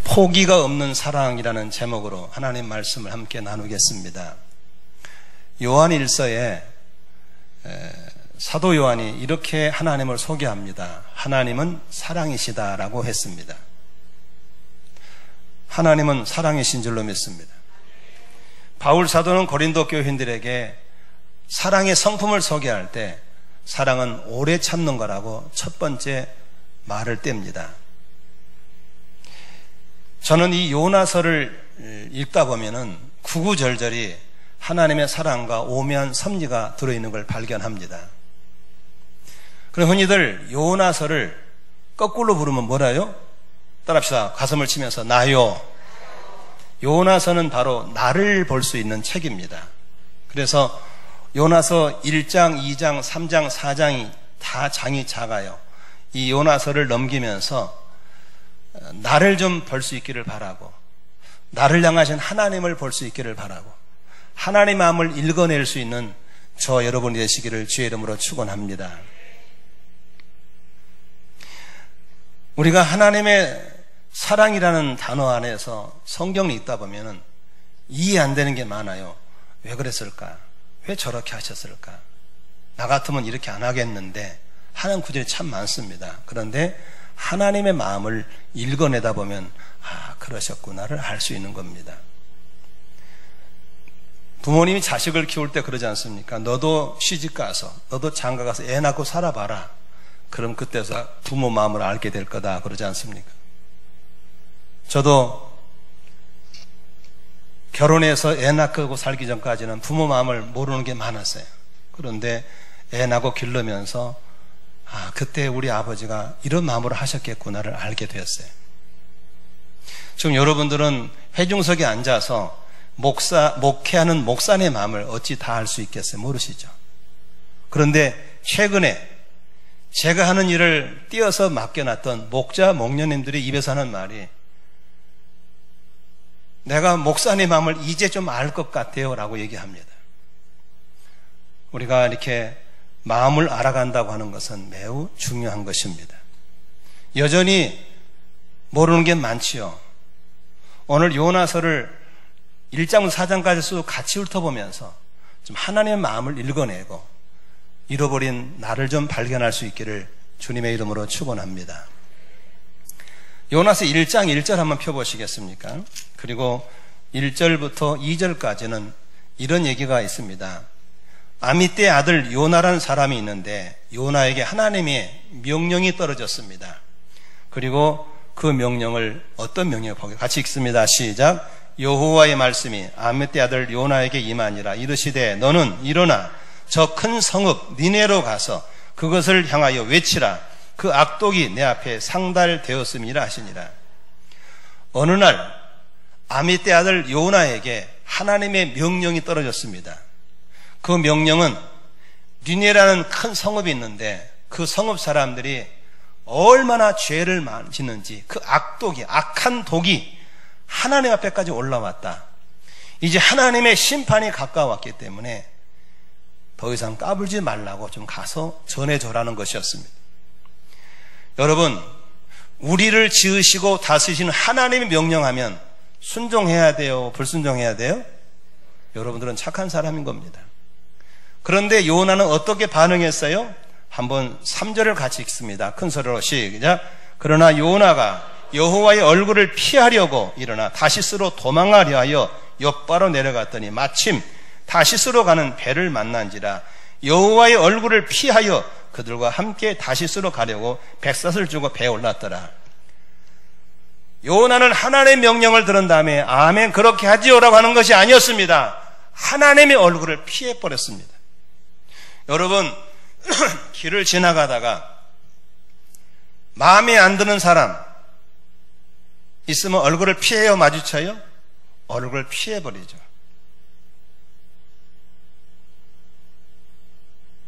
포기가 없는 사랑이라는 제목으로 하나님 말씀을 함께 나누겠습니다. 요한 1서에 사도 요한이 이렇게 하나님을 소개합니다. 하나님은 사랑이시다라고 했습니다. 하나님은 사랑이신 줄로 믿습니다. 바울 사도는 고린도 교인들에게 사랑의 성품을 소개할 때 사랑은 오래 참는 거라고 첫 번째 말을 뗍니다. 저는 이 요나서를 읽다 보면은 구구절절히 하나님의 사랑과 오묘한 섭리가 들어있는 걸 발견합니다. 그럼 흔히들 요나서를 거꾸로 부르면 뭐라요? 따라합시다. 가슴을 치면서 나요. 요나서는 바로 나를 볼 수 있는 책입니다. 그래서 요나서 1장, 2장, 3장, 4장이 다 장이 작아요. 이 요나서를 넘기면서 나를 좀 볼 수 있기를 바라고, 나를 향하신 하나님을 볼 수 있기를 바라고, 하나님 마음을 읽어낼 수 있는 저 여러분이 되시기를 주의 이름으로 축원합니다. 우리가 하나님의 사랑이라는 단어 안에서 성경을 읽다 보면은 이해 안 되는 게 많아요. 왜 그랬을까? 왜 저렇게 하셨을까? 나 같으면 이렇게 안 하겠는데 하는 구절이 참 많습니다. 그런데 하나님의 마음을 읽어내다 보면 아, 그러셨구나를 알 수 있는 겁니다. 부모님이 자식을 키울 때 그러지 않습니까? 너도 시집 가서, 너도 장가 가서 애 낳고 살아봐라. 그럼 그때서 부모 마음을 알게 될 거다. 그러지 않습니까? 저도 결혼해서 애 낳고 살기 전까지는 부모 마음을 모르는 게 많았어요. 그런데 애 낳고 기르면서 아, 그때 우리 아버지가 이런 마음으로 하셨겠구나를 알게 되었어요. 지금 여러분들은 회중석에 앉아서 목회하는 목사의 마음을 어찌 다 알 수 있겠어요? 모르시죠? 그런데 최근에 제가 하는 일을 띄어서 맡겨놨던 목자, 목녀님들이 입에서 하는 말이 내가 목사님 마음을 이제 좀 알 것 같아요 라고 얘기합니다. 우리가 이렇게 마음을 알아간다고 하는 것은 매우 중요한 것입니다. 여전히 모르는 게 많지요. 오늘 요나서를 1장부터 4장까지 쭉 같이 훑어보면서 좀 하나님의 마음을 읽어내고 잃어버린 나를 좀 발견할 수 있기를 주님의 이름으로 축원합니다. 요나서 1장 1절 한번 펴보시겠습니까? 그리고 1절부터 2절까지는 이런 얘기가 있습니다. 아미떼의 아들 요나라는 사람이 있는데 요나에게 하나님의 명령이 떨어졌습니다. 그리고 그 명령을 어떤 명령을 보게 같이 읽습니다. 시작. 여호와의 말씀이 아미떼의 아들 요나에게 임하니라. 이르시되 너는 일어나 저 큰 성읍 니네로 가서 그것을 향하여 외치라. 그 악독이 내 앞에 상달되었음이라 하시니라. 어느 날 아미떼의 아들 요나에게 하나님의 명령이 떨어졌습니다. 그 명령은 니네라는 큰 성읍이 있는데 그 성읍 사람들이 얼마나 죄를 많이 짓는지 그 악독이, 악한 독이 하나님 앞에까지 올라왔다. 이제 하나님의 심판이 가까웠기 때문에 더 이상 까불지 말라고 좀 가서 전해줘라는 것이었습니다. 여러분, 우리를 지으시고 다스리시는 하나님이 명령하면 순종해야 돼요? 불순종해야 돼요? 여러분들은 착한 사람인 겁니다. 그런데 요나는 어떻게 반응했어요? 한번 3절을 같이 읽습니다. 큰 소리로 시작. 그러나 요나가 여호와의 얼굴을 피하려고 일어나 다시스로 도망하려 하여 엿바로 내려갔더니 마침 다시스로 가는 배를 만난지라. 여호와의 얼굴을 피하여 그들과 함께 다시스로 가려고 백삿을 주고 배에 올랐더라. 요나는 하나님의 명령을 들은 다음에 아멘 그렇게 하지요라고 하는 것이 아니었습니다. 하나님의 얼굴을 피해버렸습니다. 여러분, 길을 지나가다가 마음에 안 드는 사람 있으면 얼굴을 피해요? 마주쳐요? 얼굴을 피해버리죠.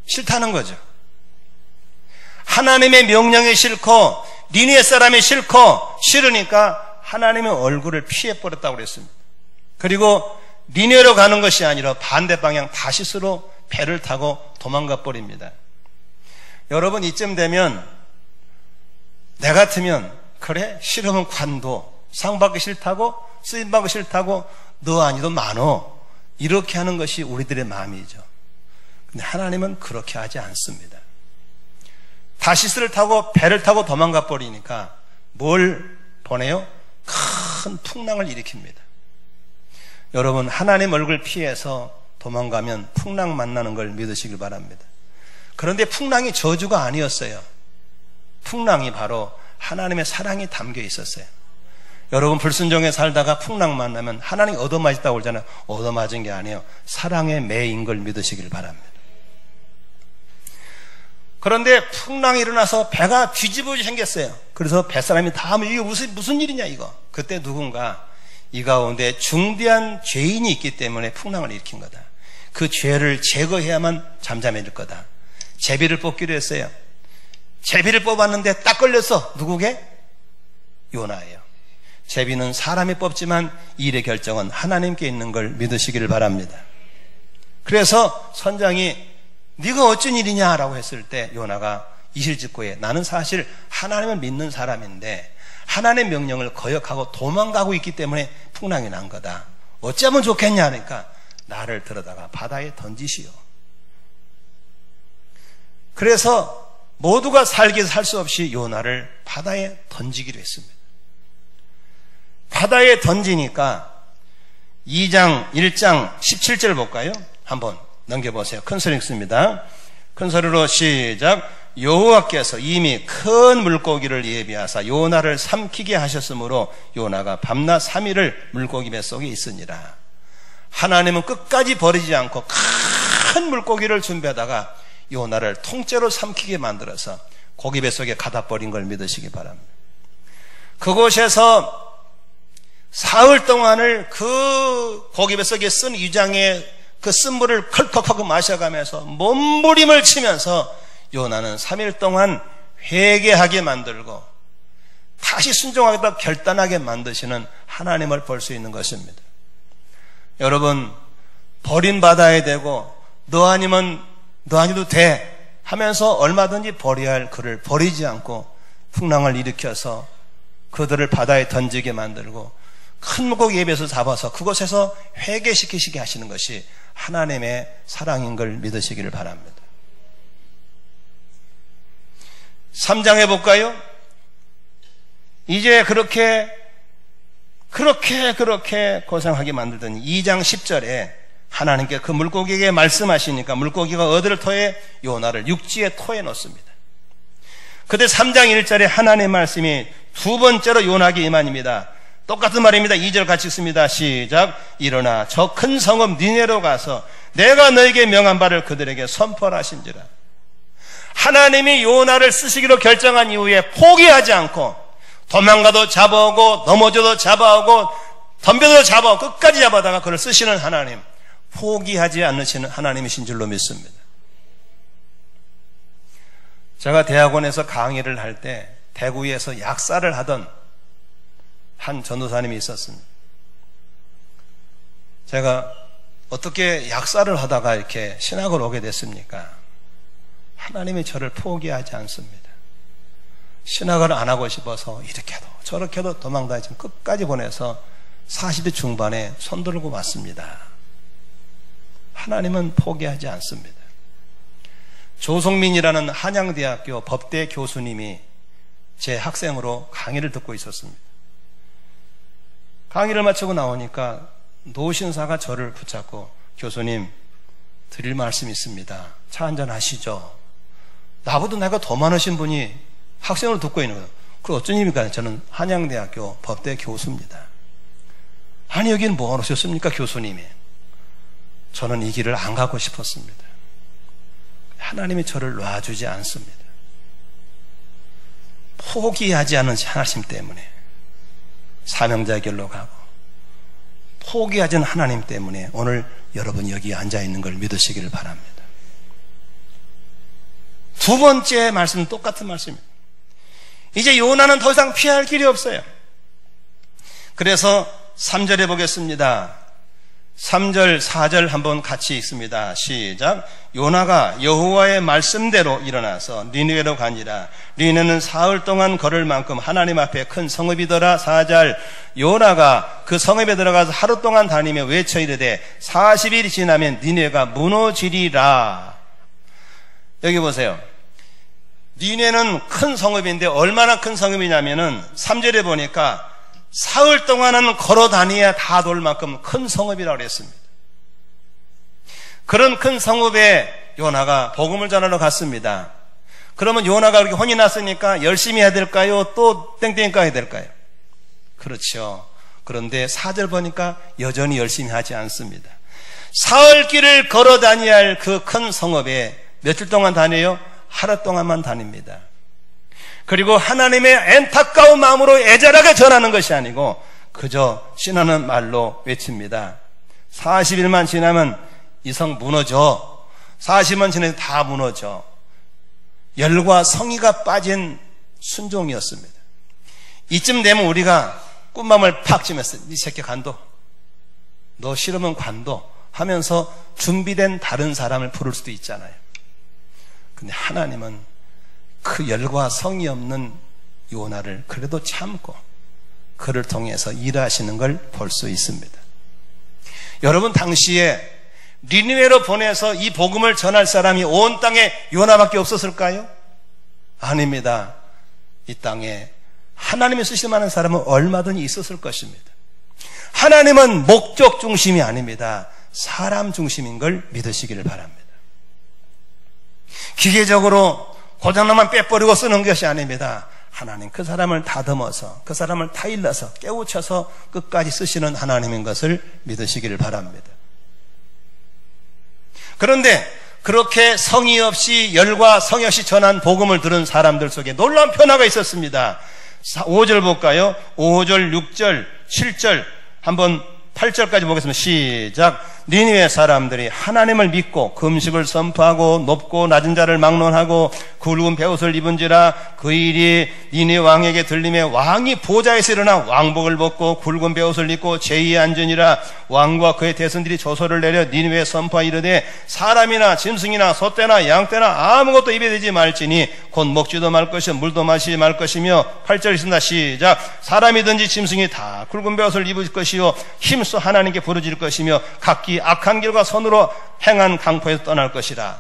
싫다는 거죠. 하나님의 명령이 싫고 니네 사람이 싫고 싫으니까 하나님의 얼굴을 피해버렸다고 그랬습니다. 그리고 니네로 가는 것이 아니라 반대 방향 다시스로 배를 타고 도망가 버립니다. 여러분, 이쯤 되면 내 같으면 그래 싫으면 관둬, 상받기 싫다고 쓰임받기 싫다고 너 아니도 많어, 이렇게 하는 것이 우리들의 마음이죠. 근데 하나님은 그렇게 하지 않습니다. 다시스를 타고 배를 타고 도망가 버리니까 뭘 보내요? 큰 풍랑을 일으킵니다. 여러분, 하나님 얼굴 피해서 도망가면 풍랑 만나는 걸 믿으시길 바랍니다. 그런데 풍랑이 저주가 아니었어요. 풍랑이 바로 하나님의 사랑이 담겨 있었어요. 여러분, 불순종에 살다가 풍랑 만나면 하나님이 얻어맞았다고 그러잖아요. 얻어맞은 게 아니에요. 사랑에 매인 걸 믿으시길 바랍니다. 그런데 풍랑이 일어나서 배가 뒤집어져 생겼어요. 그래서 뱃사람이 다 이게 무슨 일이냐 이거. 그때 누군가 이 가운데 중대한 죄인이 있기 때문에 풍랑을 일으킨 거다. 그 죄를 제거해야만 잠잠해질 거다. 제비를 뽑기로 했어요. 제비를 뽑았는데 딱 걸렸어. 누구게? 요나예요. 제비는 사람이 뽑지만 일의 결정은 하나님께 있는 걸 믿으시기를 바랍니다. 그래서 선장이 네가 어쩐 일이냐라고 했을 때 요나가 이실직고에 나는 사실 하나님을 믿는 사람인데 하나님의 명령을 거역하고 도망가고 있기 때문에 풍랑이 난 거다. 어찌하면 좋겠냐 하니까 나를 들어다가 바다에 던지시오. 그래서 모두가 살기에서 살 수 없이 요나를 바다에 던지기로 했습니다. 바다에 던지니까 2장 1장 17절 볼까요? 한번 넘겨보세요. 큰 소리 읽습니다. 큰 소리로 시작. 여호와께서 이미 큰 물고기를 예비하사 요나를 삼키게 하셨으므로 요나가 밤낮 3일을 물고기 뱃속에 있으니라. 하나님은 끝까지 버리지 않고 큰 물고기를 준비하다가 요나를 통째로 삼키게 만들어서 고기 뱃속에 가다 버린 걸 믿으시기 바랍니다. 그곳에서 사흘 동안을 그 고기 뱃속에 쓴 위장의 그 쓴물을 컬컥하고 마셔가면서 몸부림을 치면서 요나는 3일 동안 회개하게 만들고 다시 순종하겠다고 결단하게 만드시는 하나님을 볼 수 있는 것입니다. 여러분, 버림받아야 되고 너 아니면 너 아니도 돼 하면서 얼마든지 버려야 할 그를 버리지 않고 풍랑을 일으켜서 그들을 바다에 던지게 만들고 큰 물고기 입에서 잡아서 그곳에서 회개시키시게 하시는 것이 하나님의 사랑인 걸 믿으시기를 바랍니다. 3장 해볼까요? 이제 그렇게 고생하게 만들더니 2장 10절에 하나님께 그 물고기에게 말씀하시니까 물고기가 어디를 토해? 요나를 육지에 토해 놓습니다. 그때 3장 1절에 하나님의 말씀이 두 번째로 요나에게 임한입니다. 똑같은 말입니다. 2절 같이 읽습니다. 시작. 일어나 저 큰 성읍 니네로 가서 내가 너에게 명한 바를 그들에게 선포하신지라. 하나님이 요나를 쓰시기로 결정한 이후에 포기하지 않고 도망가도 잡아오고 넘어져도 잡아오고 덤벼도 잡아오고 끝까지 잡아다가 그를 쓰시는 하나님, 포기하지 않으시는 하나님이신 줄로 믿습니다. 제가 대학원에서 강의를 할 때 대구에서 약사를 하던 한 전도사님이 있었습니다. 제가 어떻게 약사를 하다가 이렇게 신학을 오게 됐습니까? 하나님이 저를 포기하지 않습니다. 신학을 안 하고 싶어서 이렇게도 저렇게도 도망다니지만 끝까지 보내서 40대 중반에 손 들고 왔습니다. 하나님은 포기하지 않습니다. 조성민이라는 한양대학교 법대 교수님이 제 학생으로 강의를 듣고 있었습니다. 강의를 마치고 나오니까 노신사가 저를 붙잡고 교수님 드릴 말씀이 있습니다. 차 한잔 하시죠. 나보다 내가 더 많으신 분이 학생으로 듣고 있는 거예요. 그 어쩐 일입니까? 저는 한양대학교 법대 교수입니다. 아니 여기는 뭐 오셨습니까 교수님이? 저는 이 길을 안 가고 싶었습니다. 하나님이 저를 놔주지 않습니다. 포기하지 않은 하나님 때문에 사명자의 길로 가고 포기하지 않은 하나님 때문에 오늘 여러분이 여기 앉아있는 걸 믿으시기를 바랍니다. 두 번째 말씀은 똑같은 말씀입니다. 이제 요나는 더 이상 피할 길이 없어요. 그래서 3절에 보겠습니다. 3절, 4절 한번 같이 읽습니다. 시작. 요나가 여호와의 말씀대로 일어나서 니느웨로 가니라. 니느웨는 사흘 동안 걸을 만큼 하나님 앞에 큰 성읍이더라. 4절. 요나가 그 성읍에 들어가서 하루 동안 다니며 외쳐 이르되 40일이 지나면 니느웨가 무너지리라. 여기 보세요. 니느웨는 큰 성읍인데 얼마나 큰 성읍이냐면은 3절에 보니까 사흘 동안은 걸어 다녀야 다 돌 만큼 큰 성읍이라고 그랬습니다. 그런 큰 성읍에 요나가 복음을 전하러 갔습니다. 그러면 요나가 그렇게 혼이 났으니까 열심히 해야 될까요? 또 땡땡이 까야 될까요? 그렇죠. 그런데 4절 보니까 여전히 열심히 하지 않습니다. 사흘 길을 걸어 다녀야 할 그 큰 성읍에 며칠 동안 다녀요? 하루 동안만 다닙니다. 그리고 하나님의 안타까운 마음으로 애절하게 전하는 것이 아니고 그저 신하는 말로 외칩니다. 40일만 지나면 이 성 무너져. 40만 지나면 다 무너져. 열과 성의가 빠진 순종이었습니다. 이쯤 되면 우리가 꿈맘을 팍 찌면서 이 새끼 간도, 너 싫으면 관도 하면서 준비된 다른 사람을 부를 수도 있잖아요. 근데 하나님은 그 열과 성의 없는 요나를 그래도 참고 그를 통해서 일하시는 걸 볼 수 있습니다. 여러분, 당시에 니느웨로 보내서 이 복음을 전할 사람이 온 땅에 요나밖에 없었을까요? 아닙니다. 이 땅에 하나님이 쓰실 만한 사람은 얼마든지 있었을 것입니다. 하나님은 목적 중심이 아닙니다. 사람 중심인 걸 믿으시기를 바랍니다. 기계적으로 고장나만 빼버리고 쓰는 것이 아닙니다. 하나님 그 사람을 다듬어서 그 사람을 타일러서 깨우쳐서 끝까지 쓰시는 하나님인 것을 믿으시기를 바랍니다. 그런데 그렇게 성의 없이 열과 성의 없이 전한 복음을 들은 사람들 속에 놀라운 변화가 있었습니다. 5절 볼까요? 5절, 6절, 7절 한번 8절까지 보겠습니다. 시작. 니느웨 사람들이 하나님을 믿고 금식을 선포하고 높고 낮은 자를 막론하고 굵은 베옷을 입은지라 그 일이 니느웨 왕에게 들림에 왕이 보좌에서 일어나 왕복을 벗고 굵은 베옷을 입고 제위에 앉으니라. 왕과 그의 대선들이 조서를 내려 니느웨에 선포하 이르되 사람이나 짐승이나 소떼나 양떼나 아무것도 입에 대지 말지니 곧 먹지도 말 것이며 물도 마시지 말 것이며 8절 있습니다. 시작. 사람이든지 짐승이 다 굵은 베옷을 입을 것이요 힘써 하나님께 부르짖을 것이며 각기 악한 길과 손으로 행한 강포에서 떠날 것이라.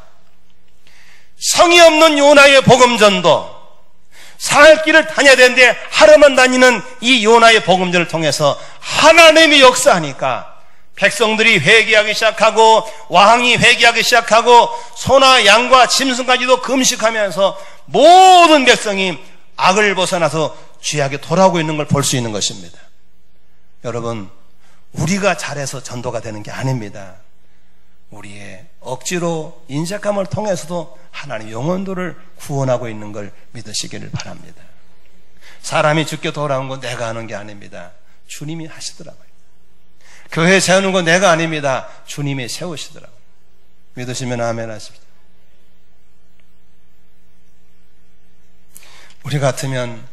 성의 없는 요나의 복음전도 사흘 길을 다녀야 되는데 하루만 다니는 이 요나의 복음전을 통해서 하나님이 역사하니까 백성들이 회개하기 시작하고 왕이 회개하기 시작하고 소나 양과 짐승까지도 금식하면서 모든 백성이 악을 벗어나서 죄악에 돌아오고 있는 걸 볼 수 있는 것입니다. 여러분, 우리가 잘해서 전도가 되는 게 아닙니다. 우리의 억지로 인색함을 통해서도 하나님 영혼들을 구원하고 있는 걸 믿으시기를 바랍니다. 사람이 죽게 돌아온 건 내가 하는 게 아닙니다. 주님이 하시더라고요. 교회 세우는 건 내가 아닙니다. 주님이 세우시더라고요. 믿으시면 아멘 하십시오. 우리 같으면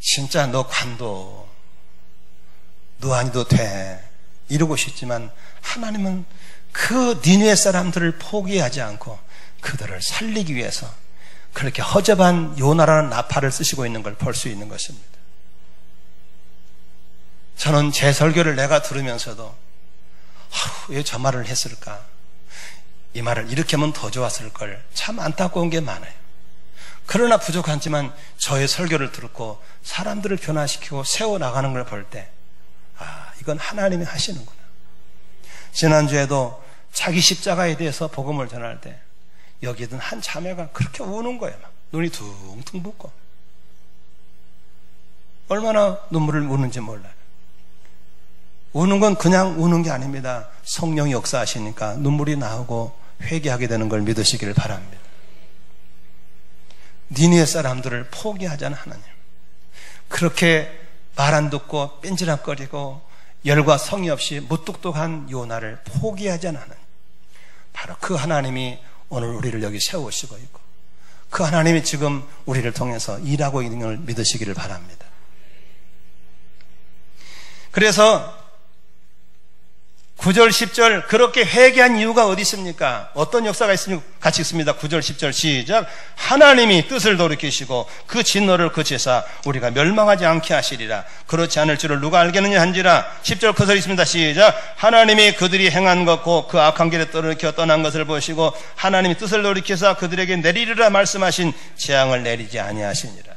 진짜 너 관도, 너 아니도 돼 이러고 싶지만 하나님은 그 니느웨 사람들을 포기하지 않고 그들을 살리기 위해서 그렇게 허접한 요나라는 나팔을 쓰시고 있는 걸 볼 수 있는 것입니다. 저는 제 설교를 내가 들으면서도 왜 저 말을 했을까? 이 말을 이렇게 하면 더 좋았을 걸 참 안타까운 게 많아요. 그러나 부족하지만 저의 설교를 듣고 사람들을 변화시키고 세워나가는 걸 볼 때 이건 하나님이 하시는구나. 지난주에도 자기 십자가에 대해서 복음을 전할 때 여기 있던 한 자매가 그렇게 우는 거예요. 막 눈이 둥둥 붓고 얼마나 눈물을 우는지 몰라요. 우는 건 그냥 우는 게 아닙니다. 성령이 역사하시니까 눈물이 나오고 회개하게 되는 걸 믿으시기를 바랍니다. 니느웨 사람들을 포기하자는 하나님, 그렇게 말 안 듣고 뺀질락거리고 열과 성의 없이 무뚝뚝한 요나를 포기하자는 하나님, 바로 그 하나님이 오늘 우리를 여기 세우시고 있고 그 하나님이 지금 우리를 통해서 일하고 있는 걸 믿으시기를 바랍니다. 그래서 9절 10절 그렇게 회개한 이유가 어디 있습니까? 어떤 역사가 있습니까? 같이 읽습니다. 9절 10절 시작. 하나님이 뜻을 돌이키시고 그 진노를 그치사 우리가 멸망하지 않게 하시리라. 그렇지 않을 줄을 누가 알겠느냐 한지라. 10절 커서 있습니다. 시작. 하나님이 그들이 행한 것고 그 악한 길에 돌이켜 떠난 것을 보시고 하나님이 뜻을 돌이키사 그들에게 내리리라 말씀하신 재앙을 내리지 아니하시니라.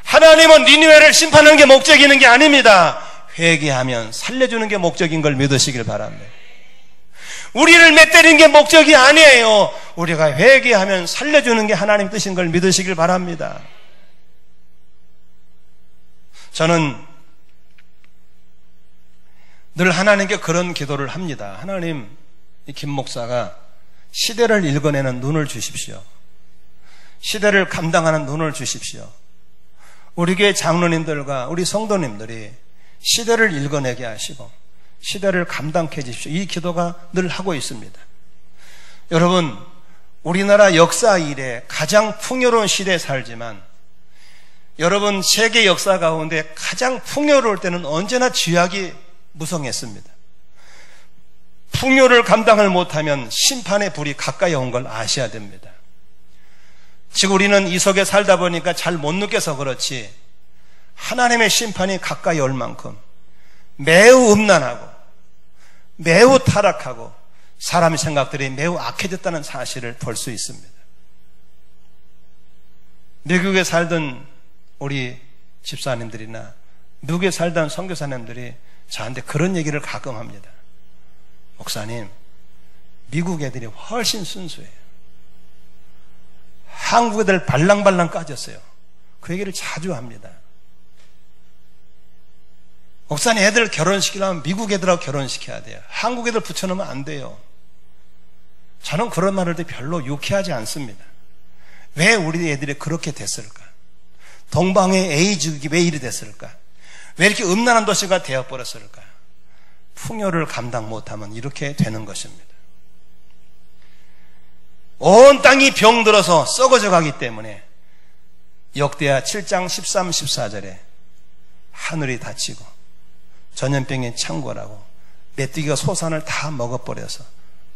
하나님은 니느웨를 심판하는 게 목적이 있는 게 아닙니다. 회개하면 살려주는 게 목적인 걸 믿으시길 바랍니다. 우리를 맷때리는 게 목적이 아니에요. 우리가 회개하면 살려주는 게 하나님 뜻인 걸 믿으시길 바랍니다. 저는 늘 하나님께 그런 기도를 합니다. 하나님, 이 김 목사가 시대를 읽어내는 눈을 주십시오. 시대를 감당하는 눈을 주십시오. 우리 교회 장로님들과 우리 성도님들이 시대를 읽어내게 하시고 시대를 감당케 해주십시오. 이 기도가 늘 하고 있습니다. 여러분, 우리나라 역사 이래 가장 풍요로운 시대에 살지만 여러분, 세계 역사 가운데 가장 풍요로울 때는 언제나 죄악이 무성했습니다. 풍요를 감당을 못하면 심판의 불이 가까이 온 걸 아셔야 됩니다. 지금 우리는 이 속에 살다 보니까 잘 못 느껴서 그렇지 하나님의 심판이 가까이 올 만큼 매우 음란하고 매우 타락하고 사람의 생각들이 매우 악해졌다는 사실을 볼 수 있습니다. 미국에 살던 우리 집사님들이나 미국에 살던 선교사님들이 저한테 그런 얘기를 가끔 합니다. 목사님, 미국 애들이 훨씬 순수해요. 한국 애들 발랑발랑 까졌어요. 그 얘기를 자주 합니다. 목사님, 애들 결혼시키려면 미국 애들하고 결혼시켜야 돼요. 한국 애들 붙여놓으면 안 돼요. 저는 그런 말을 때 별로 유쾌하지 않습니다. 왜 우리 애들이 그렇게 됐을까? 동방의 에이즈국이 왜 이리 됐을까? 왜 이렇게 음란한 도시가 되어버렸을까? 풍요를 감당 못하면 이렇게 되는 것입니다. 온 땅이 병들어서 썩어져 가기 때문에 역대하 7장 13, 14절에 하늘이 닫히고 전염병이 창궐하고 메뚜기가 소산을 다 먹어버려서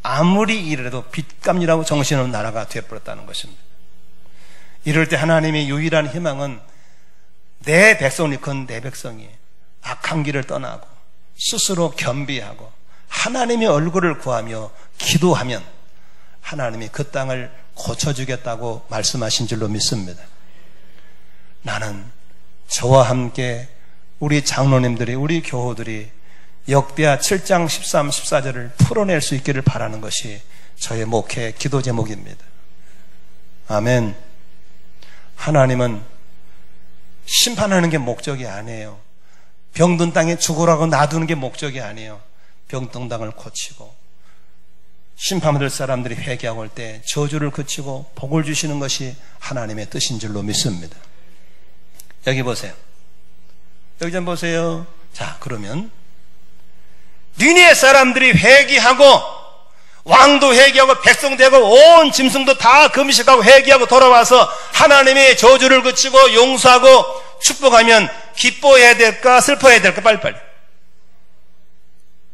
아무리 이래도 빚감리라고 정신없는 나라가 되어버렸다는 것입니다. 이럴 때 하나님의 유일한 희망은 내 백성이 큰 내 백성이 악한 길을 떠나고 스스로 겸비하고 하나님의 얼굴을 구하며 기도하면 하나님이 그 땅을 고쳐주겠다고 말씀하신 줄로 믿습니다. 나는 저와 함께 우리 장로님들이, 우리 교우들이 역대하 7장 13, 14절을 풀어낼 수 있기를 바라는 것이 저의 목회 기도 제목입니다. 아멘. 하나님은 심판하는 게 목적이 아니에요. 병든 땅에 죽으라고 놔두는 게 목적이 아니에요. 병든 땅을 고치고 심판받을 사람들이 회개하고 올 때 저주를 그치고 복을 주시는 것이 하나님의 뜻인 줄로 믿습니다. 여기 보세요. 여기 좀 보세요. 자, 그러면 니네 사람들이 회개하고 왕도 회개하고 백성 되고 온 짐승도 다 금식하고 회개하고 돌아와서 하나님의 저주를 그치고 용서하고 축복하면 기뻐해야 될까 슬퍼해야 될까? 빨리빨리.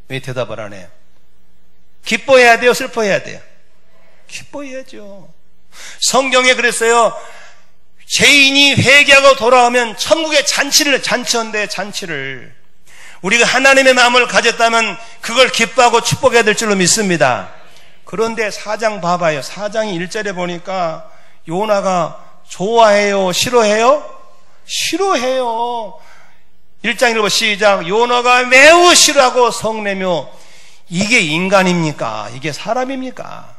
왜 대답을 안 해요? 기뻐해야 돼요? 슬퍼해야 돼요? 기뻐해야죠. 성경에 그랬어요. 죄인이 회개하고 돌아오면 천국의 잔치한대, 잔치를. 우리가 하나님의 마음을 가졌다면 그걸 기뻐하고 축복해야 될 줄로 믿습니다. 그런데 4장 봐봐요. 4장이 1절에 보니까 요나가 좋아해요? 싫어해요? 싫어해요. 1장 읽어봐. 시작. 요나가 매우 싫어하고 성내며. 이게 인간입니까? 이게 사람입니까?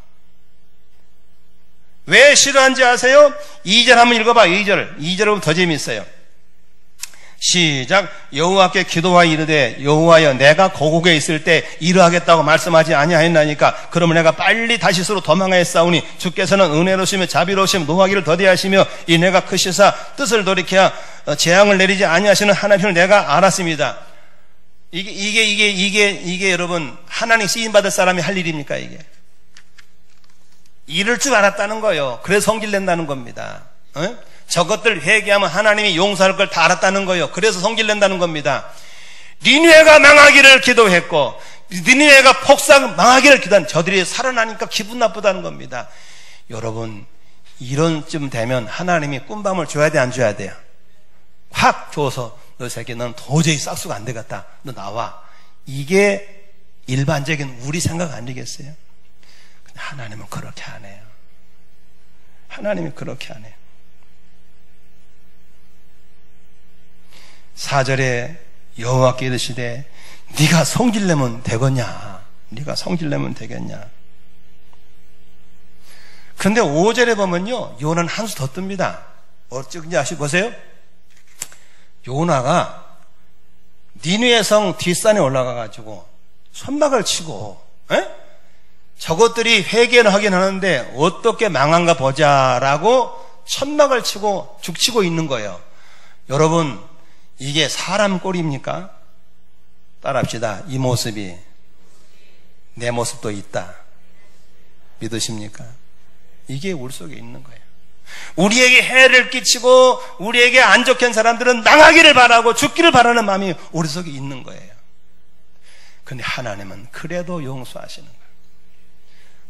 왜 싫어한지 아세요? 2절 한번 읽어봐. 2절은 더 재미있어요. 시작. 여호와께 기도하여 이르되 여호와여 내가 고국에 있을 때 이러하겠다고 말씀하지 아니하였나니까 그러면 내가 빨리 다시스로 도망하였사오니 주께서는 은혜로우시며 자비로우시며 노하기를 더디하시며 이 내가 크시사 뜻을 돌이켜 재앙을 내리지 아니하시는 하나님을 내가 알았습니다. 이게 여러분 하나님 쓰임받을 사람이 할 일입니까? 이게 이럴 줄 알았다는 거예요. 그래서 성질 낸다는 겁니다. 저것들 회개하면 하나님이 용서할 걸 다 알았다는 거예요. 그래서 성질 낸다는 겁니다. 니느웨가 망하기를 기도했고 니느웨가 폭삭 망하기를 기도한 저들이 살아나니까 기분 나쁘다는 겁니다. 여러분, 이런쯤 되면 하나님이 꾼밤을 줘야 돼, 안 줘야 돼요? 확 줘서 너 새끼 넌 도저히 싹수가 안 되겠다, 너 나와. 이게 일반적인 우리 생각 아니겠어요? 근데 하나님은 그렇게 안 해요. 하나님이 그렇게 안 해요. 4절에 여호와께 이르시되 네가 성질내면 되겠냐? 네가 성질내면 되겠냐? 근데 5절에 보면요, 요나는 한 수 더 뜹니다. 어찌인지 보세요. 요나가 니느웨 성 뒷산에 올라가가지고 손막을 치고, 저것들이 회개는 하긴 하는데 어떻게 망한가 보자라고 천막을 치고 죽치고 있는 거예요. 여러분, 이게 사람 꼴입니까? 따라합시다. 이 모습이 내 모습도 있다. 믿으십니까? 이게 우리 속에 있는 거예요. 우리에게 해를 끼치고 우리에게 안 좋게 한 사람들은 망하기를 바라고 죽기를 바라는 마음이 우리 속에 있는 거예요. 근데 하나님은 그래도 용서하시는 거예요.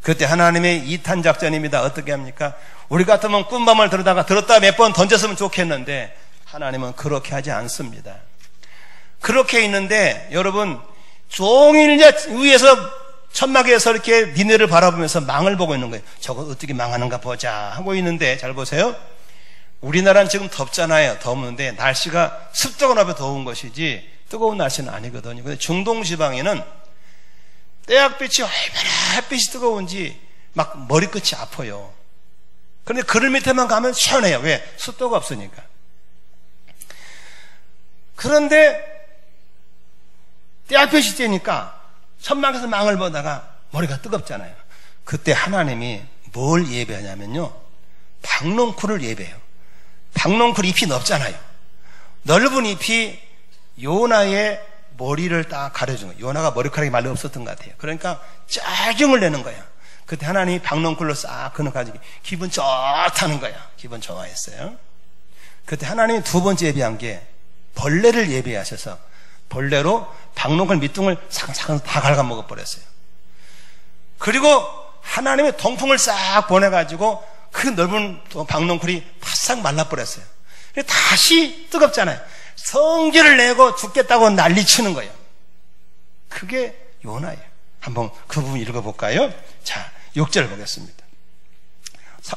그때 하나님의 2탄 작전입니다. 어떻게 합니까? 우리 같으면 꾼밤을 들었다 몇 번 던졌으면 좋겠는데 하나님은 그렇게 하지 않습니다. 그렇게 있는데 여러분, 종일 위에서 천막에서 이렇게 니네를 바라보면서 망을 보고 있는 거예요. 저거 어떻게 망하는가 보자 하고 있는데, 잘 보세요. 우리나라는 지금 덥잖아요. 더운데 날씨가 습도가 높아 더운 것이지 뜨거운 날씨는 아니거든요. 근데 중동 지방에는 태양빛이 얼마나 햇빛이 뜨거운지 막 머리끝이 아파요. 그런데 그늘 밑에만 가면 시원해요. 왜? 습도가 없으니까. 그런데 태양빛이 쬐니까 천막에서 망을 보다가 머리가 뜨겁잖아요. 그때 하나님이 뭘 예배하냐면요, 박농쿨을 예배해요. 박농쿨 잎이 넓잖아요. 넓은 잎이 요나의 머리를 딱 가려준 거예요. 요나가 머리카락이 말로 없었던 것 같아요. 그러니까 짜증을 내는 거예요. 그때 하나님이 박농쿨로 싹 그늘가지고 기분 좋다는 거예요. 기분 좋아했어요. 그때 하나님이 두 번째 예배한 게 벌레를 예배하셔서 벌레로 박농쿨 밑둥을 사각사각 다 갉아먹어 버렸어요. 그리고 하나님의 동풍을 싹 보내가지고 그 넓은 박농쿨이 바싹 말라버렸어요. 다시 뜨겁잖아요. 성질을 내고 죽겠다고 난리치는 거예요. 그게 요나예요. 한번 그 부분 읽어볼까요? 자, 6절 보겠습니다.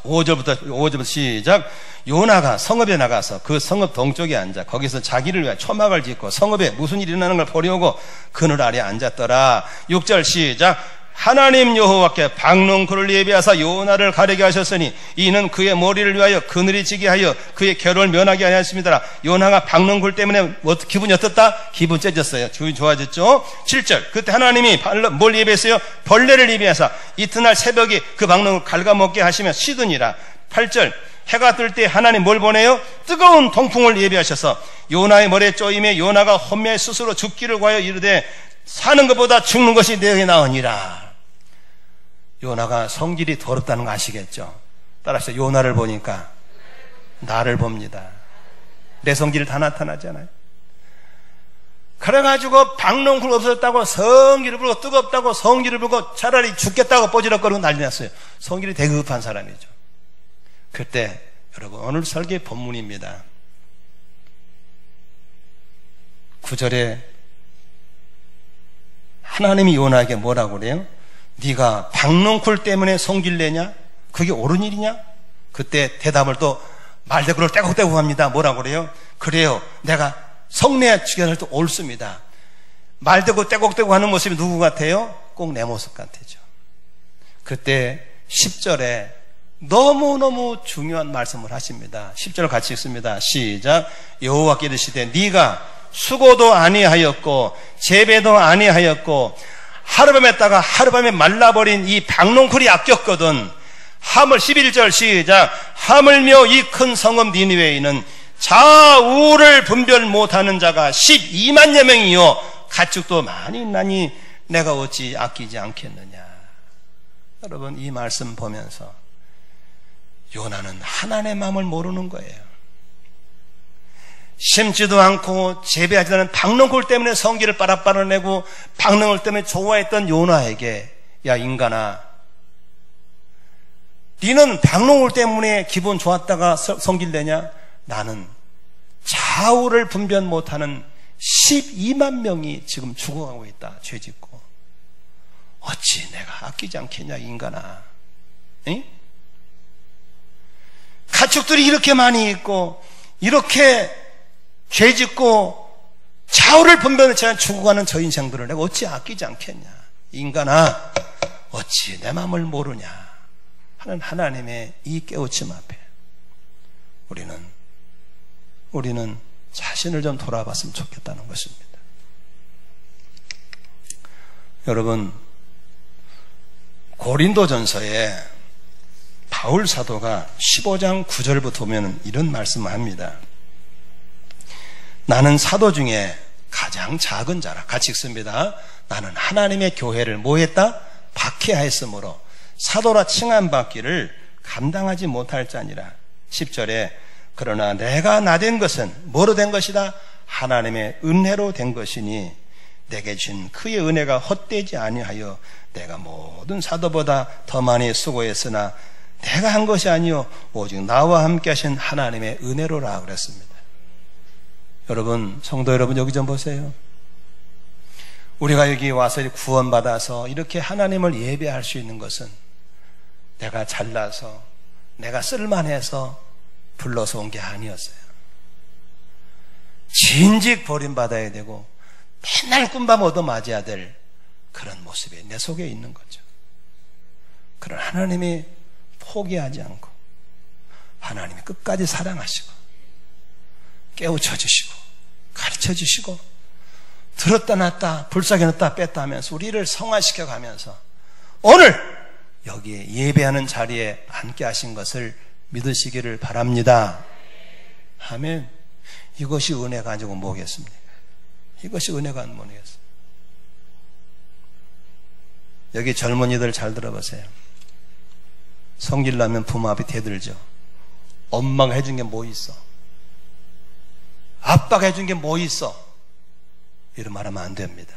5절부터 시작. 요나가 성읍에 나가서 그 성읍 동쪽에 앉아 거기서 자기를 위해 초막을 짓고 성읍에 무슨 일이 일어나는 걸 보려고 그늘 아래 앉았더라. 6절 시작. 하나님 여호와께 박농쿨을 예비하사 요나를 가리게 하셨으니 이는 그의 머리를 위하여 그늘이 지게 하여 그의 괴로움을 면하게 하였습니다. 요나가 박농쿨 때문에 기분이 어떻다? 기분 째졌어요. 기분이 좋아졌죠. 7절. 그때 하나님이 뭘 예비했어요? 벌레를 예비하사 이튿날 새벽에 그 박농쿨을 갉아먹게 하시며 쉬더니라. 8절. 해가 뜰 때 하나님 뭘 보내요? 뜨거운 동풍을 예비하셔서 요나의 머리에 쪼임에 요나가 혼미해 스스로 죽기를 구하여 이르되 사는 것보다 죽는 것이 내게 나으니라. 요나가 성질이 더럽다는 거 아시겠죠? 따라서 요나를 보니까 나를 봅니다. 내 성질이 다 나타나잖아요. 그래가지고 박농쿨 없었다고 성질을 부르고 뜨겁다고 성질을 부르고 차라리 죽겠다고 뽀지럭거리고 난리 났어요. 성질이 되게 급한 사람이죠. 그때 여러분, 오늘 설교의 본문입니다. 9절에 하나님이 요나에게 뭐라고 그래요? 네가 박농쿨 때문에 성질내냐? 그게 옳은 일이냐? 그때 대답을 또 말대꾸를 떼고떼고 합니다. 뭐라고 그래요? 그래요, 내가 성내 주견을 또 옳습니다. 말대꾸 떼고떼고 하는 모습이 누구 같아요? 꼭 내 모습 같아죠. 그때 10절에 너무너무 중요한 말씀을 하십니다. 10절 같이 읽습니다. 시작. 여호와께 이르시되 네가 수고도 아니하였고 재배도 아니하였고 하룻밤에다가 하룻밤에 말라버린 이 박농쿨이 아꼈거든. 하물 11절 시작. 하물며 이 큰 성읍 니느웨에는 좌우를 분별 못하는 자가 12만여 명이요 가축도 많이 있나니 내가 어찌 아끼지 않겠느냐. 여러분, 이 말씀 보면서 요나는 하나님의 마음을 모르는 거예요. 심지도 않고 재배하지 않은 박농골 때문에 성기를 빨아빨아내고 박농골 때문에 좋아했던 요나에게, 야 인간아, 니는 박농골 때문에 기분 좋았다가 성기를 내냐? 나는 좌우를 분별 못하는 12만 명이 지금 죽어가고 있다, 죄짓고. 어찌 내가 아끼지 않겠냐, 인간아. 응? 가축들이 이렇게 많이 있고 이렇게 죄짓고 좌우를 분별하지 않고 죽어가는 저 인생들을 내가 어찌 아끼지 않겠냐. 인간아, 어찌 내 마음을 모르냐 하는 하나님의 이 깨우침 앞에 우리는 자신을 좀 돌아봤으면 좋겠다는 것입니다. 여러분, 고린도전서에 바울 사도가 15장 9절부터 보면 이런 말씀을 합니다. 나는 사도 중에 가장 작은 자라. 같이 읽습니다. 나는 하나님의 교회를 뭐했다? 박해하였으므로 사도라 칭함받기를 감당하지 못할 자니라. 10절에 그러나 내가 나된 것은 뭐로 된 것이다? 하나님의 은혜로 된 것이니 내게 준 그의 은혜가 헛되지 아니하여 내가 모든 사도보다 더 많이 수고했으나 내가 한 것이 아니요 오직 나와 함께 하신 하나님의 은혜로라 그랬습니다. 여러분, 성도 여러분, 여기 좀 보세요. 우리가 여기 와서 구원받아서 이렇게 하나님을 예배할 수 있는 것은 내가 잘나서 내가 쓸만해서 불러서 온 게 아니었어요. 진즉 버림받아야 되고 맨날 꿈밤 얻어맞아야 될 그런 모습이 내 속에 있는 거죠. 그런 하나님이 포기하지 않고 하나님이 끝까지 사랑하시고 깨우쳐 주시고 가르쳐 주시고 들었다 놨다 불쌍히 넣었다 뺐다 하면서 우리를 성화시켜 가면서 오늘 여기에 예배하는 자리에 앉게 하신 것을 믿으시기를 바랍니다. 아멘. 이것이 은혜가 아니고 뭐겠습니까? 이것이 은혜가 아니고 뭐겠습니까? 여기 젊은이들 잘 들어보세요. 성질나면 부모 앞에 대들죠. 엄마가 해준 게 뭐 있어? 아빠가 해준 게 뭐 있어? 이런 말하면 안 됩니다.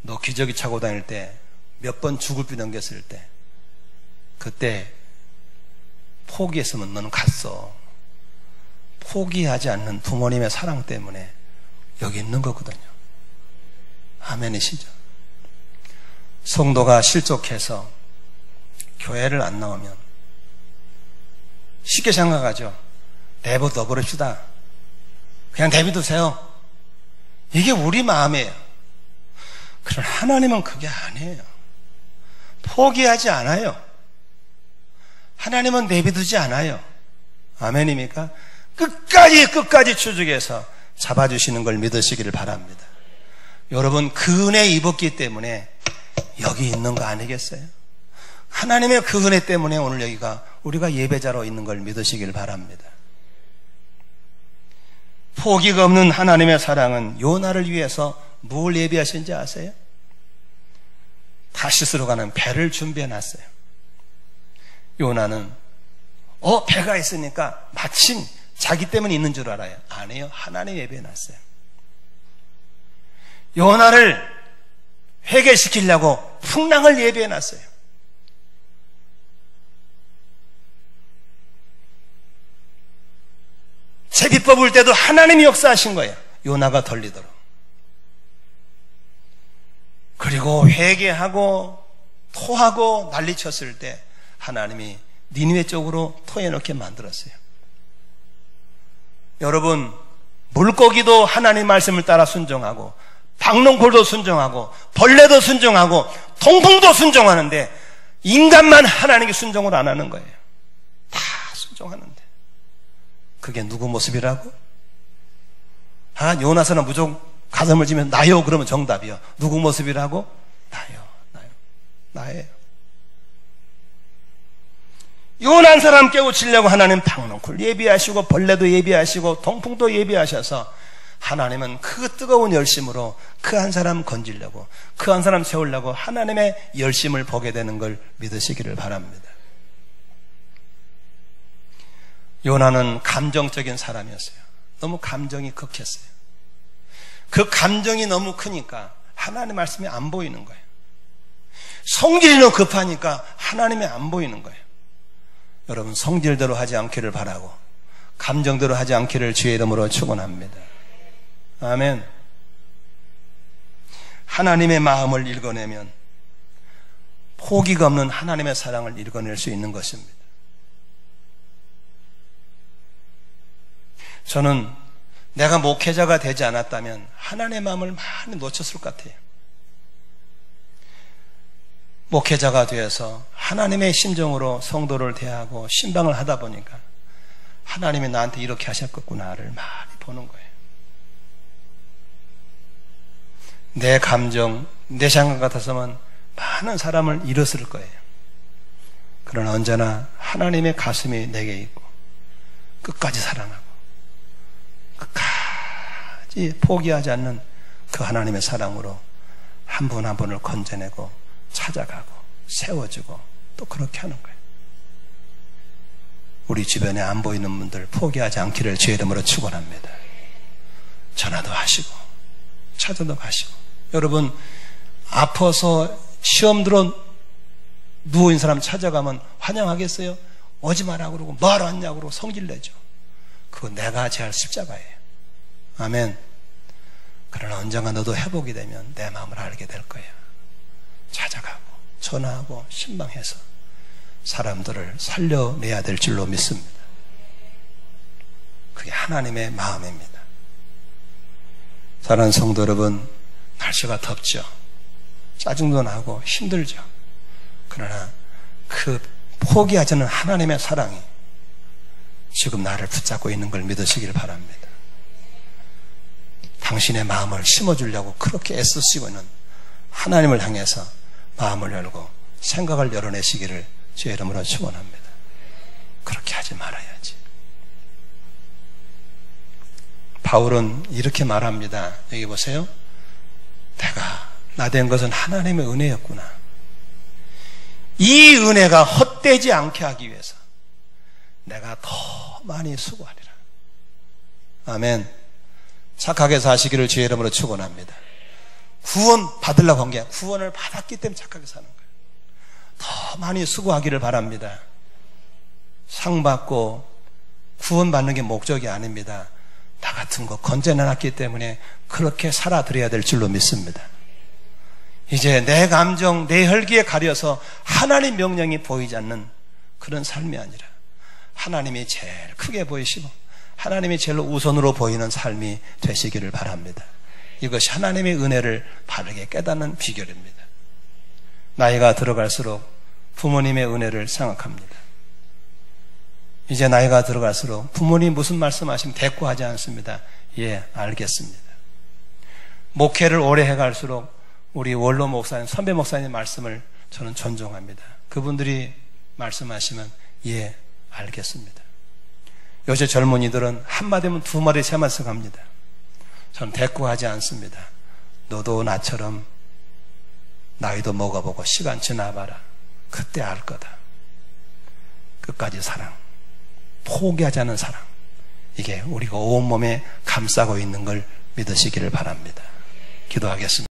너 기저귀 차고 다닐 때 몇 번 죽을 비 넘겼을 때 그때 포기했으면 너는 갔어. 포기하지 않는 부모님의 사랑 때문에 여기 있는 거거든요. 아멘이시죠? 성도가 실족해서 교회를 안 나오면 쉽게 생각하죠. 내버려 버립시다. 그냥 내비두세요. 이게 우리 마음이에요. 그러나 하나님은 그게 아니에요. 포기하지 않아요. 하나님은 내비두지 않아요. 아멘입니까? 끝까지 추적해서 잡아주시는 걸 믿으시기를 바랍니다. 여러분, 그 은혜 입었기 때문에 여기 있는 거 아니겠어요? 하나님의 그 은혜 때문에 오늘 여기가 우리가 예배자로 있는 걸 믿으시길 바랍니다. 포기가 없는 하나님의 사랑은 요나를 위해서 뭘 예비하신지 아세요? 다시스로 가는 배를 준비해 놨어요. 요나는 배가 있으니까 마침 자기 때문에 있는 줄 알아요. 아니에요. 하나님 예배해 놨어요. 요나를 회개시키려고 풍랑을 예배해 놨어요. 제비 뽑을 때도 하나님이 역사하신 거예요. 요나가 덜리도록. 그리고 회개하고 토하고 난리쳤을 때 하나님이 니느웨 쪽으로 토해놓게 만들었어요. 여러분, 물고기도 하나님 말씀을 따라 순종하고 박농골도 순종하고 벌레도 순종하고 동풍도 순종하는데 인간만 하나님께 순종을 안 하는 거예요. 다 순종하는데 그게 누구 모습이라고? 요나서는 무조건 가슴을 지면 나요 그러면 정답이요. 누구 모습이라고? 나예요. 요나한 사람 깨우치려고 하나님 박농골 예비하시고 벌레도 예비하시고 동풍도 예비하셔서 하나님은 그 뜨거운 열심으로 그 한 사람 건지려고 그 한 사람 세우려고 하나님의 열심을 보게 되는 걸 믿으시기를 바랍니다. 요나는 감정적인 사람이었어요. 너무 감정이 극했어요. 그 감정이 너무 크니까 하나님의 말씀이 안 보이는 거예요. 성질이 너무 급하니까 하나님이 안 보이는 거예요. 여러분, 성질대로 하지 않기를 바라고 감정대로 하지 않기를 주의 이름으로 축원합니다. 아멘. 하나님의 마음을 읽어내면 포기가 없는 하나님의 사랑을 읽어낼 수 있는 것입니다. 저는 내가 목회자가 되지 않았다면 하나님의 마음을 많이 놓쳤을 것 같아요. 목회자가 되어서 하나님의 심정으로 성도를 대하고 신방을 하다 보니까 하나님이 나한테 이렇게 하셨겠구나를 많이 보는 거예요. 내 감정, 내 생각 같아서만 많은 사람을 잃었을 거예요. 그러나 언제나 하나님의 가슴이 내게 있고 끝까지 사랑하고 끝까지 포기하지 않는 그 하나님의 사랑으로 한 분 한 분을 건져내고 찾아가고 세워주고 또 그렇게 하는 거예요. 우리 주변에 안 보이는 분들 포기하지 않기를 주의 이름으로 축원합니다. 전화도 하시고 찾아도 가시고. 여러분, 아파서 시험 들어 누워있는 사람 찾아가면 환영하겠어요? 오지 마라 그러고 뭐하러 왔냐고 그러고 성질내죠. 그거 내가 제할 십자가예요. 아멘. 그러나 언젠가 너도 회복이 되면 내 마음을 알게 될 거야. 찾아가고 전화하고 신방해서 사람들을 살려내야 될 줄로 믿습니다. 그게 하나님의 마음입니다. 사랑하는 성도 여러분, 날씨가 덥죠. 짜증도 나고 힘들죠. 그러나 그 포기하지 않는 하나님의 사랑이 지금 나를 붙잡고 있는 걸 믿으시길 바랍니다. 당신의 마음을 심어주려고 그렇게 애쓰시고 있는 하나님을 향해서 마음을 열고 생각을 열어내시기를 주의 이름으로 축원합니다. 그렇게 하지 말아야지. 바울은 이렇게 말합니다. 여기 보세요. 내가 나 된 것은 하나님의 은혜였구나. 이 은혜가 헛되지 않게 하기 위해서 내가 더 많이 수고하리라. 아멘. 착하게 사시기를 주의 이름으로 축원합니다. 구원 받으려고 한 게 구원을 받았기 때문에 착하게 사는 거예요. 더 많이 수고하기를 바랍니다. 상 받고 구원 받는 게 목적이 아닙니다. 나 같은 거 건져내놨기 때문에 그렇게 살아드려야 될 줄로 믿습니다. 이제 내 감정, 내 혈기에 가려서 하나님 명령이 보이지 않는 그런 삶이 아니라 하나님이 제일 크게 보이시고 하나님이 제일 우선으로 보이는 삶이 되시기를 바랍니다. 이것이 하나님의 은혜를 바르게 깨닫는 비결입니다. 나이가 들어갈수록 부모님의 은혜를 생각합니다. 이제 나이가 들어갈수록 부모님 무슨 말씀하시면 대꾸하지 않습니다. 예, 알겠습니다. 목회를 오래 해갈수록 우리 원로 목사님, 선배 목사님 말씀을 저는 존중합니다. 그분들이 말씀하시면 예, 알겠습니다. 요새 젊은이들은 한마디면 두 마디, 세 마디 합니다. 저는 대꾸하지 않습니다. 너도 나처럼 나이도 먹어보고 시간 지나봐라. 그때 알 거다. 끝까지 사랑, 포기하지 않는 사랑, 이게 우리가 온몸에 감싸고 있는 걸 믿으시기를 바랍니다. 기도하겠습니다.